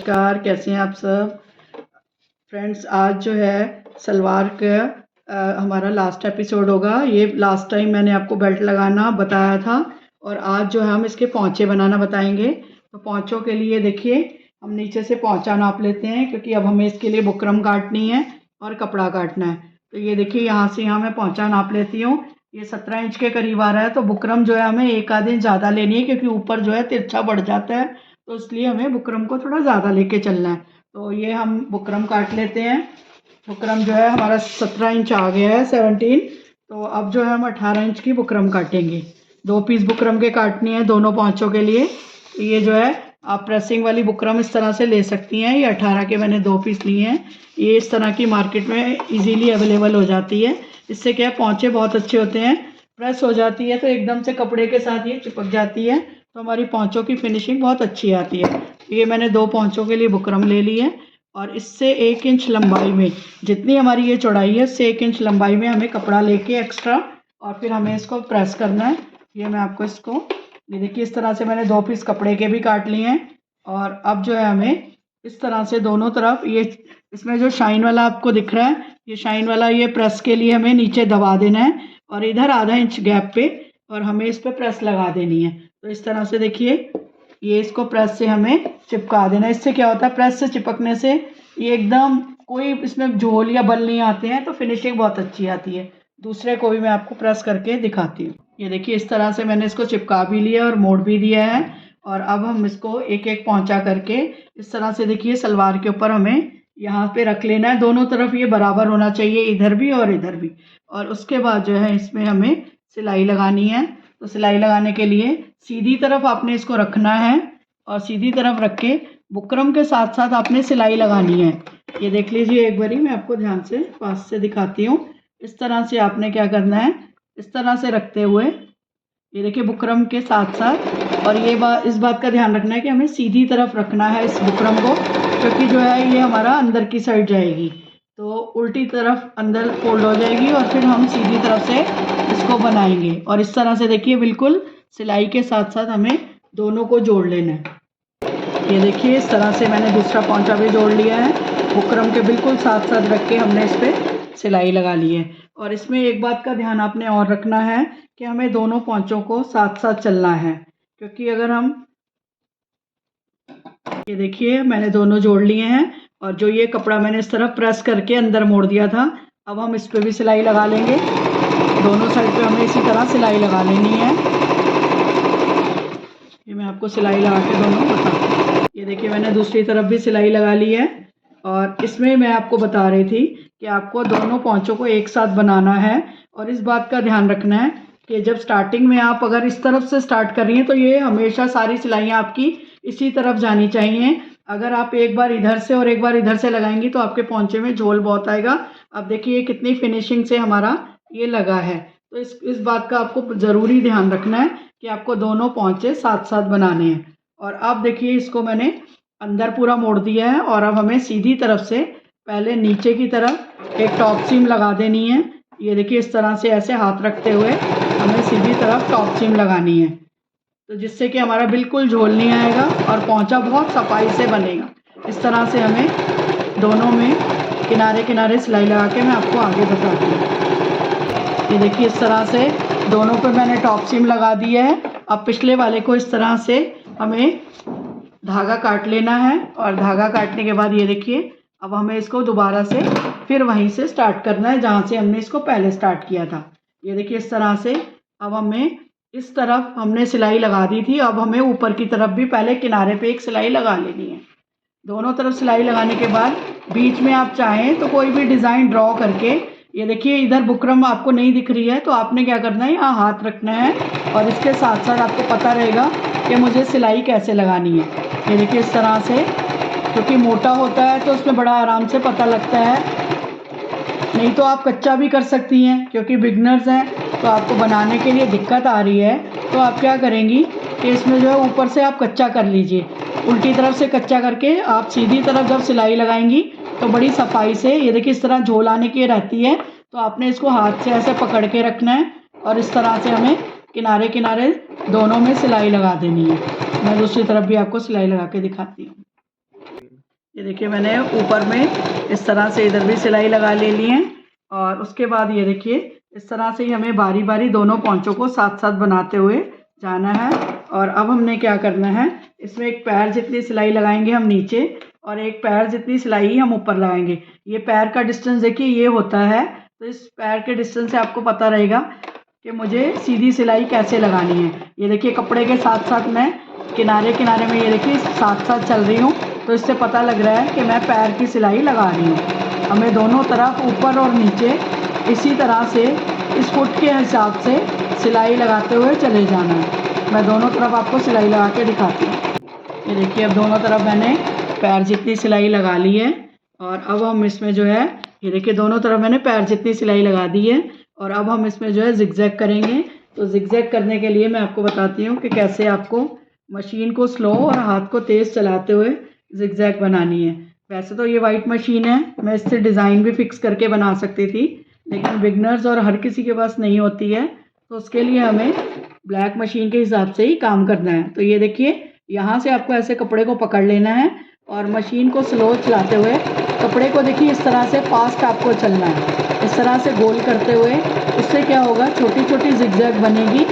नमस्कार, कैसे हैं आप सब फ्रेंड्स। आज जो है सलवार का हमारा लास्ट एपिसोड होगा। ये लास्ट टाइम मैंने आपको बेल्ट लगाना बताया था और आज जो है हम इसके पौंचे बनाना बताएंगे। तो पौंचों के लिए देखिए हम नीचे से पौंचा नाप लेते हैं क्योंकि अब हमें इसके लिए बुकरम काटनी है और कपड़ा काटना है। तो ये देखिए यहाँ से यहाँ मैं पौंचा नाप लेती हूँ। ये 17 इंच के करीब आ रहा है। तो बुकरम जो है हमें एक आध इंच ज़्यादा लेनी है क्योंकि ऊपर जो है तिरछा बढ़ जाता है, तो इसलिए हमें बुकरम को थोड़ा ज़्यादा लेके चलना है। तो ये हम बुकरम काट लेते हैं। बुकरम जो है हमारा 17 इंच आ गया है, 17। तो अब जो है हम 18 इंच की बुकरम काटेंगे। 2 पीस बुकरम के काटनी है दोनों पौंचों के लिए। तो ये जो है आप प्रेसिंग वाली बुकरम इस तरह से ले सकती हैं। ये 18 के मैंने 2 पीस लिए हैं। ये इस तरह की मार्केट में इजीली अवेलेबल हो जाती है। इससे क्या है, पौंचे बहुत अच्छे होते हैं, प्रेस हो जाती है तो एकदम से कपड़े के साथ ये चिपक जाती है, तो हमारी पौंचों की फिनिशिंग बहुत अच्छी आती है। ये मैंने 2 पौंचों के लिए बुकरम ले ली है और इससे 1 इंच लंबाई में, जितनी हमारी ये चौड़ाई है उससे 1 इंच लंबाई में हमें कपड़ा लेके एक्स्ट्रा, और फिर हमें इसको प्रेस करना है। ये मैं आपको इसको, ये देखिए इस तरह से मैंने 2 पीस कपड़े के भी काट लिए हैं। और अब जो है हमें इस तरह से दोनों तरफ, ये इसमें जो शाइन वाला आपको दिख रहा है, ये शाइन वाला ये प्रेस के लिए हमें नीचे दबा देना है और इधर आधा इंच गैप पे, और हमें इस पर प्रेस लगा देनी है। तो इस तरह से देखिए ये इसको प्रेस से हमें चिपका देना है। इससे क्या होता है, प्रेस से चिपकने से ये एकदम कोई इसमें झोल या बल नहीं आते हैं, तो फिनिशिंग बहुत अच्छी आती है। दूसरे को भी मैं आपको प्रेस करके दिखाती हूँ। ये देखिए इस तरह से मैंने इसको चिपका भी लिया और मोड़ भी दिया है। और अब हम इसको एक एक पौंचा करके इस तरह से देखिए सलवार के ऊपर हमें यहाँ पे रख लेना है। दोनों तरफ ये बराबर होना चाहिए, इधर भी और इधर भी। और उसके बाद जो है इसमें हमें सिलाई लगानी है। तो सिलाई लगाने के लिए सीधी तरफ आपने इसको रखना है और सीधी तरफ रख के बुकरम के साथ साथ आपने सिलाई लगानी है। ये देख लीजिए एक बारी, मैं आपको ध्यान से पास से दिखाती हूँ। इस तरह से आपने क्या करना है, इस तरह से रखते हुए ये देखिए बुकरम के साथ साथ, और ये इस बात का ध्यान रखना है कि हमें सीधी तरफ रखना है इस बुकरम को, क्योंकि जो है ये हमारा अंदर की साइड जाएगी तो उल्टी तरफ अंदर फोल्ड हो जाएगी और फिर हम सीधी तरफ से इसको बनाएंगे। और इस तरह से देखिए बिल्कुल सिलाई के साथ साथ हमें दोनों को जोड़ लेना है। ये देखिए इस तरह से मैंने दूसरा पौंचा भी जोड़ लिया है। बुकरम के बिल्कुल साथ साथ रख के हमने इस पर सिलाई लगा ली है। और इसमें एक बात का ध्यान आपने और रखना है कि हमें दोनों पौंचों को साथ साथ चलना है, क्योंकि अगर हम, ये देखिए मैंने दोनों जोड़ लिए हैं और जो ये कपड़ा मैंने इस तरफ प्रेस करके अंदर मोड़ दिया था, अब हम इस पर भी सिलाई लगा लेंगे। दोनों साइड पे हमें इसी तरह सिलाई लगा लेनी है। ये मैं आपको सिलाई लगा के दोनों बताती हूँ। ये देखिए मैंने दूसरी तरफ भी सिलाई लगा ली है। और इसमें मैं आपको बता रही थी कि आपको दोनों पौंचों को एक साथ बनाना है। और इस बात का ध्यान रखना है कि जब स्टार्टिंग में आप अगर इस तरफ से स्टार्ट कर रही हैं तो ये हमेशा सारी सिलाइयाँ आपकी इसी तरफ जानी चाहिए। अगर आप एक बार इधर से और एक बार इधर से लगाएंगी तो आपके पौंचे में झोल बहुत आएगा। अब देखिए कितनी फिनिशिंग से हमारा ये लगा है। तो इस बात का आपको ज़रूरी ध्यान रखना है कि आपको दोनों पौंचे साथ साथ बनाने हैं। और अब देखिए इसको मैंने अंदर पूरा मोड़ दिया है और अब हमें सीधी तरफ से पहले नीचे की तरफ एक टॉप सीम लगा देनी है। ये देखिए इस तरह से ऐसे हाथ रखते हुए हमें सीधी तरफ टॉप सीम लगानी है, तो जिससे कि हमारा बिल्कुल झोल नहीं आएगा और पौंचा बहुत सफाई से बनेगा। इस तरह से हमें दोनों में किनारे किनारे सिलाई लगा के मैं आपको आगे बताती हूँ। ये देखिए इस तरह से दोनों पे मैंने टॉप सीम लगा दिया है। अब पिछले वाले को इस तरह से हमें धागा काट लेना है और धागा काटने के बाद ये देखिए अब हमें इसको दोबारा से फिर वहीं से स्टार्ट करना है जहाँ से हमने इसको पहले स्टार्ट किया था। ये देखिए इस तरह से अब हमें इस तरफ हमने सिलाई लगा दी थी, अब हमें ऊपर की तरफ भी पहले किनारे पे एक सिलाई लगा लेनी है। दोनों तरफ सिलाई लगाने के बाद बीच में आप चाहें तो कोई भी डिज़ाइन ड्रॉ करके, ये देखिए इधर बुकरम आपको नहीं दिख रही है तो आपने क्या करना है, यहाँ हाथ रखना है और इसके साथ साथ आपको पता रहेगा कि मुझे सिलाई कैसे लगानी है। ये देखिए इस तरह से, क्योंकि मोटा होता है तो उसमें बड़ा आराम से पता लगता है। नहीं तो आप कच्चा भी कर सकती हैं, क्योंकि बिगनर्स हैं तो आपको बनाने के लिए दिक्कत आ रही है तो आप क्या करेंगी कि इसमें जो है ऊपर से आप कच्चा कर लीजिए। उल्टी तरफ से कच्चा करके आप सीधी तरफ जब सिलाई लगाएंगी तो बड़ी सफाई से, ये देखिए इस तरह झोल आने की रहती है तो आपने इसको हाथ से ऐसे पकड़ के रखना है और इस तरह से हमें किनारे किनारे दोनों में सिलाई लगा देनी है। मैं दूसरी तरफ भी आपको सिलाई लगा के दिखाती हूँ। ये देखिए मैंने ऊपर में इस तरह से इधर भी सिलाई लगा ले ली है और उसके बाद ये देखिए इस तरह से ही हमें बारी बारी दोनों पोंचों को साथ साथ बनाते हुए जाना है। और अब हमने क्या करना है, इसमें एक पैर जितनी सिलाई लगाएंगे हम नीचे और एक पैर जितनी सिलाई हम ऊपर लगाएंगे। ये पैर का डिस्टेंस देखिए ये होता है, तो इस पैर के डिस्टेंस से आपको पता रहेगा कि मुझे सीधी सिलाई कैसे लगानी है। ये देखिए कपड़े के साथ साथ मैं किनारे किनारे में ये देखिए साथ साथ चल रही हूँ, तो इससे पता लग रहा है कि मैं पैर की सिलाई लगा रही हूँ। हमें दोनों तरफ ऊपर और नीचे इसी तरह से इस फुट के हिसाब से सिलाई लगाते हुए चले जाना है। मैं दोनों तरफ आपको सिलाई लगा के दिखाती हूँ। ये देखिए अब दोनों तरफ मैंने पैर जितनी सिलाई लगा ली है और अब हम इसमें जो है ये देखिए दोनों तरफ मैंने पैर जितनी सिलाई लगा दी है और अब हम इसमें जो है जिगजैग करेंगे। तो जिगजैग करने के लिए मैं आपको बताती हूँ कि कैसे आपको मशीन को स्लो और हाथ को तेज़ चलाते हुए जिगजैग बनानी है। वैसे तो ये वाइट मशीन है, मैं इससे डिज़ाइन भी फिक्स करके बना सकती थी, लेकिन बिगनर्स और हर किसी के पास नहीं होती है, तो उसके लिए हमें ब्लैक मशीन के हिसाब से ही काम करना है। तो ये देखिए यहाँ से आपको ऐसे कपड़े को पकड़ लेना है और मशीन को स्लो चलाते हुए कपड़े को देखिए इस तरह से फास्ट आपको चलना है, इस तरह से गोल करते हुए। उससे क्या होगा, छोटी छोटी जिगजैग बनेगी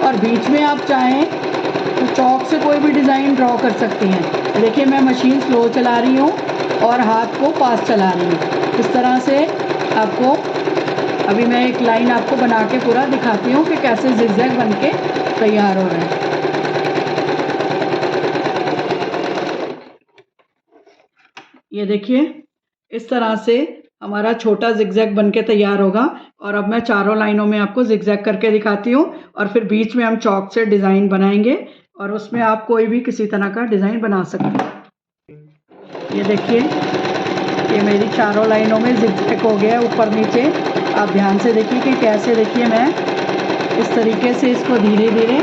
और बीच में आप चाहें तो चौक से कोई भी डिज़ाइन ड्रॉ कर सकती हैं। देखिए मैं मशीन स्लो चला रही हूँ और हाथ को फास्ट चला रही हूँ। इस तरह से आपको अभी मैं एक लाइन आपको बना के पूरा दिखाती हूँ कि कैसे जिगजैग बन के तैयार हो रहा है। ये देखिए इस तरह से हमारा छोटा जिगजैग बन के तैयार होगा। और अब मैं चारों लाइनों में आपको जिगजैग करके दिखाती हूँ और फिर बीच में हम चौक से डिज़ाइन बनाएंगे और उसमें आप कोई भी किसी तरह का डिज़ाइन बना सकते हैं। ये देखिए ये मेरी चारों लाइनों में जिगजैग हो गया ऊपर नीचे। आप ध्यान से देखिए कि कैसे, देखिए मैं इस तरीके से इसको धीरे धीरे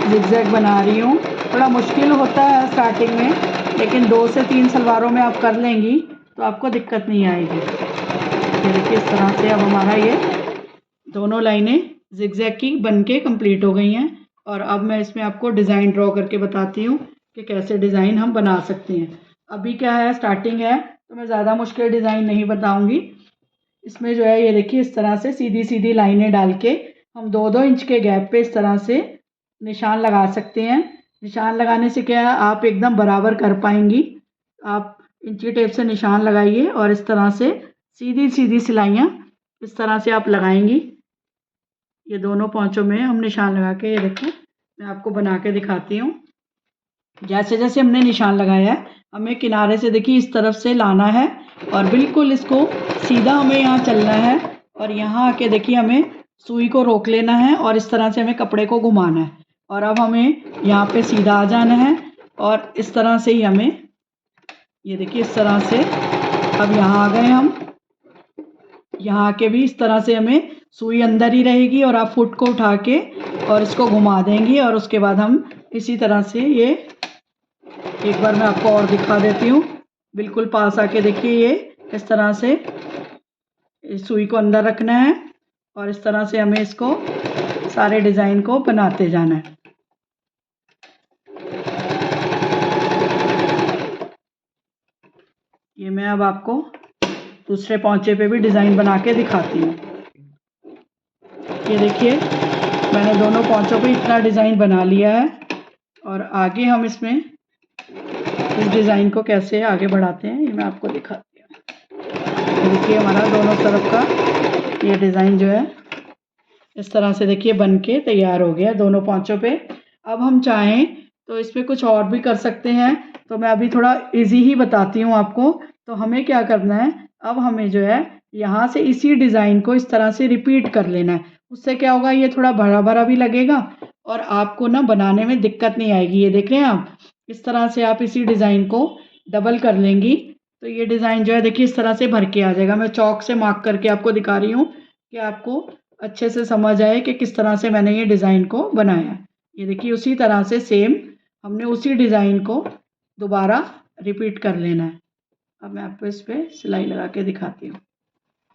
जिगजैग बना रही हूँ। थोड़ा मुश्किल होता है स्टार्टिंग में, लेकिन 2 से 3 सलवारों में आप कर लेंगी तो आपको दिक्कत नहीं आएगी। ये देखिए इस तरह से अब हमारा ये दोनों लाइनें जिगजैग की बन के कम्प्लीट हो गई हैं। और अब मैं इसमें आपको डिज़ाइन ड्रॉ करके बताती हूँ कि कैसे डिज़ाइन हम बना सकते हैं। अभी क्या है, स्टार्टिंग है, तो मैं ज़्यादा मुश्किल डिज़ाइन नहीं बताऊँगी। इसमें जो है ये देखिए इस तरह से सीधी सीधी लाइनें डाल के हम 2-2 इंच के गैप पे इस तरह से निशान लगा सकते हैं। निशान लगाने से क्या है, आप एकदम बराबर कर पाएंगी। आप इंची टेप से निशान लगाइए और इस तरह से सीधी सीधी सिलाइयाँ इस तरह से आप लगाएंगी। ये दोनों पोंचों में हम निशान लगा के, ये देखिए मैं आपको बना के दिखाती हूँ। जैसे जैसे हमने निशान लगाया है हमें किनारे से देखिए इस तरफ से लाना है और बिल्कुल इसको सीधा हमें यहाँ चलना है और यहाँ आके देखिए हमें सुई को रोक लेना है और इस तरह से हमें कपड़े को घुमाना है। और अब हमें यहाँ पे सीधा आ जाना है और इस तरह से ही हमें, ये देखिए इस तरह से अब यहाँ आ गए हम। यहाँ आके भी इस तरह से हमें सुई अंदर ही रहेगी और आप फुट को उठा के और इसको घुमा देंगी। और उसके बाद हम इसी तरह से, ये एक बार मैं आपको और दिखा देती हूँ, बिल्कुल पास आके देखिए ये इस तरह से सुई को अंदर रखना है और इस तरह से हमें इसको सारे डिज़ाइन को बनाते जाना है। ये मैं अब आपको दूसरे पोंचे पे भी डिज़ाइन बना के दिखाती हूँ। ये देखिए मैंने दोनों पोंचों पे इतना डिज़ाइन बना लिया है और आगे हम इसमें इस डिज़ाइन को कैसे आगे बढ़ाते हैं ये मैं आपको दिखाती हूँ। ये देखिए हमारा दोनों तरफ का ये डिज़ाइन जो है इस तरह से देखिए बन के तैयार हो गया दोनों पोंचों पे। अब हम चाहें तो इसमें कुछ और भी कर सकते हैं, तो मैं अभी थोड़ा इजी ही बताती हूँ आपको। तो हमें क्या करना है, अब हमें जो है यहाँ से इसी डिज़ाइन को इस तरह से रिपीट कर लेना है। उससे क्या होगा, ये थोड़ा भरा भरा भी लगेगा और आपको ना बनाने में दिक्कत नहीं आएगी। ये देख रहे हैं आप, इस तरह से आप इसी डिज़ाइन को डबल कर लेंगी तो ये डिज़ाइन जो है देखिए इस तरह से भर के आ जाएगा। मैं चौक से मार्क करके आपको दिखा रही हूँ कि आपको अच्छे से समझ आए कि किस तरह से मैंने ये डिज़ाइन को बनाया। ये देखिए उसी तरह से सेम हमने उसी डिज़ाइन को दोबारा रिपीट कर लेना है। अब मैं आपको इस पर सिलाई लगा के दिखाती हूँ।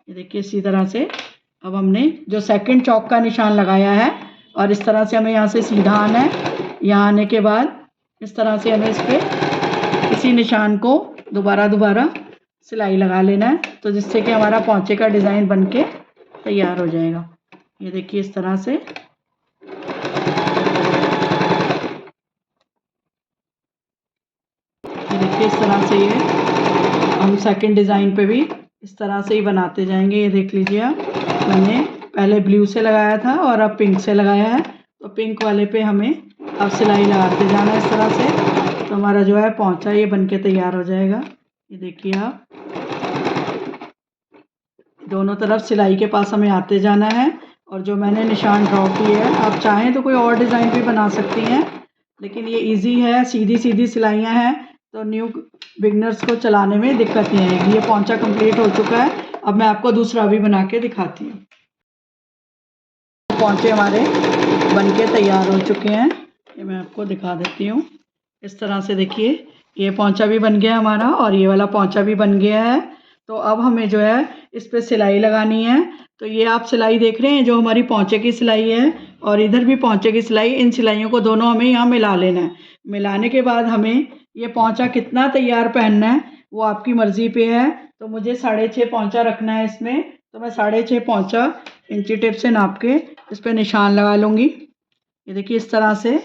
ये देखिए इसी तरह से अब हमने जो सेकंड चौक का निशान लगाया है और इस तरह से हमें यहाँ से सीधा आना है। यहाँ आने के बाद इस तरह से हमें इस पर इसी निशान को दोबारा सिलाई लगा लेना है, तो जिससे कि हमारा पोंचे का डिज़ाइन बनके तैयार हो जाएगा। ये देखिए इस तरह से। ये देखिए इस तरह से ये हम सेकंड डिज़ाइन पे भी इस तरह से ही बनाते जाएंगे। ये देख लीजिए आप, मैंने पहले ब्लू से लगाया था और अब पिंक से लगाया है, तो पिंक वाले पे हमें अब सिलाई लगाते जाना है इस तरह से। तो हमारा जो है पोंचा ये बनके तैयार हो जाएगा। ये देखिए आप, दोनों तरफ सिलाई के पास हमें आते जाना है और जो मैंने निशान ड्रॉ किए है, आप चाहें तो कोई और डिज़ाइन भी बना सकती हैं, लेकिन ये इजी है, सीधी सीधी सिलाइयाँ हैं, तो न्यू बिगनर्स को चलाने में दिक्कत नहीं आएगी। ये पोंचा कंप्लीट हो चुका है, अब मैं आपको दूसरा भी बना के दिखाती हूँ। पोंचे हमारे बनके तैयार हो चुके हैं, ये मैं आपको दिखा देती हूँ। इस तरह से देखिए, ये पोंचा भी बन गया हमारा और ये वाला पोंचा भी बन गया है। तो अब हमें जो है इस पे सिलाई लगानी है। तो ये आप सिलाई देख रहे हैं, जो हमारी पोंचे की सिलाई है और इधर भी पोंचे की सिलाई, इन सिलाइयों को दोनों हमें यहाँ मिला लेना है। मिलाने के बाद हमें ये पोंचा कितना तैयार पहनना है वो आपकी मर्ज़ी पे है। तो मुझे 6.5 पोंचा रखना है इसमें, तो मैं 6.5 पोंचा इंची टेप से नाप के इस पर निशान लगा लूँगी। ये देखिए इस तरह से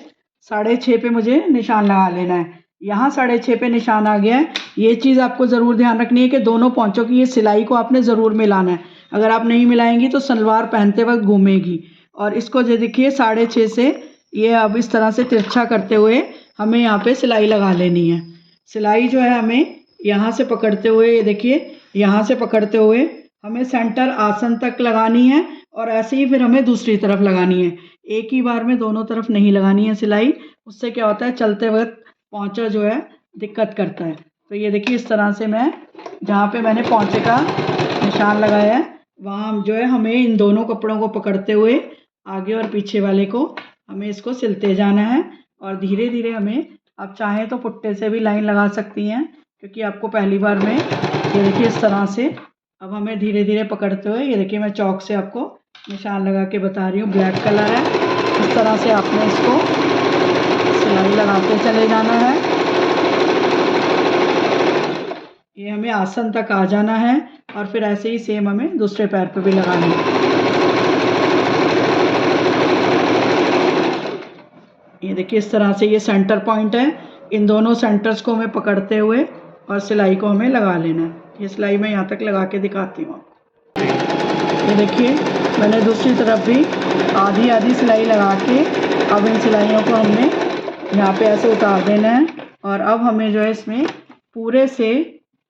6.5 पे मुझे निशान लगा लेना है। यहाँ 6.5 पे निशान आ गया है। ये चीज़ आपको ज़रूर ध्यान रखनी है कि दोनों पोंचों की ये सिलाई को आपने ज़रूर मिलाना है। अगर आप नहीं मिलाएंगी तो सलवार पहनते वक्त घूमेगी। और इसको जो देखिए 6.5 से ये अब इस तरह से तिरछा करते हुए हमें यहाँ पे सिलाई लगा लेनी है। सिलाई जो है हमें यहाँ से पकड़ते हुए, ये देखिए यहाँ से पकड़ते हुए हमें सेंटर आसन तक लगानी है और ऐसे ही फिर हमें दूसरी तरफ लगानी है। एक ही बार में दोनों तरफ नहीं लगानी है सिलाई, उससे क्या होता है चलते वक्त पोंचा जो है दिक्कत करता है। तो ये देखिए इस तरह से मैं, जहाँ पे मैंने पोंचे का निशान लगाया है वहाँ जो है हमें इन दोनों कपड़ों को पकड़ते हुए आगे और पीछे वाले को हमें इसको सिलते जाना है। और धीरे धीरे हमें, आप चाहें तो पुट्टे से भी लाइन लगा सकती हैं, क्योंकि आपको पहली बार में, ये देखिए इस तरह से अब हमें धीरे धीरे पकड़ते हुए, ये देखिए मैं चौक से आपको निशान लगा के बता रही हूँ, ब्लैक कलर है, इस तरह से आपने इसको सिलाई लगाते चले जाना है। ये हमें आसन तक आ जाना है और फिर ऐसे ही सेम हमें दूसरे पैर पे भी लगाना है। ये देखिए इस तरह से ये सेंटर पॉइंट है, इन दोनों सेंटर्स को हमें पकड़ते हुए और सिलाई को हमें लगा लेना है। ये सिलाई मैं यहाँ तक लगा के दिखाती हूँ आपको। ये देखिए मैंने दूसरी तरफ भी आधी आधी सिलाई लगा के अब इन सिलाइयों को हमने यहाँ पे ऐसे उतार देना है। और अब हमें जो है इसमें पूरे से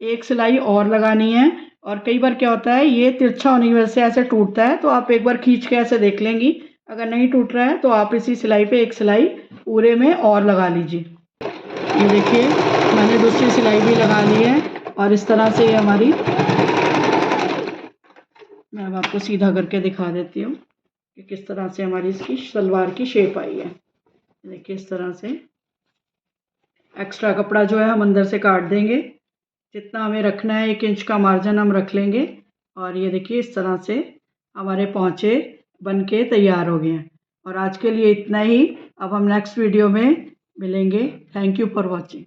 एक सिलाई और लगानी है। और कई बार क्या होता है, ये तिरछा होने की वजह से ऐसे टूटता है, तो आप एक बार खींच के ऐसे देख लेंगी। अगर नहीं टूट रहा है तो आप इसी सिलाई पे एक सिलाई पूरे में और लगा लीजिए। ये देखिए मैंने दूसरी सिलाई भी लगा ली है और इस तरह से ये हमारी, मैं अब आपको सीधा करके दिखा देती हूँ कि किस तरह से हमारी इसकी सलवार की शेप आई है। देखिए इस तरह से एक्स्ट्रा कपड़ा जो है हम अंदर से काट देंगे, जितना हमें रखना है 1 इंच का मार्जिन हम रख लेंगे। और ये देखिए इस तरह से हमारे पोंचे बनके तैयार हो गए हैं। और आज के लिए इतना ही, अब हम नेक्स्ट वीडियो में मिलेंगे। Thank you for watching.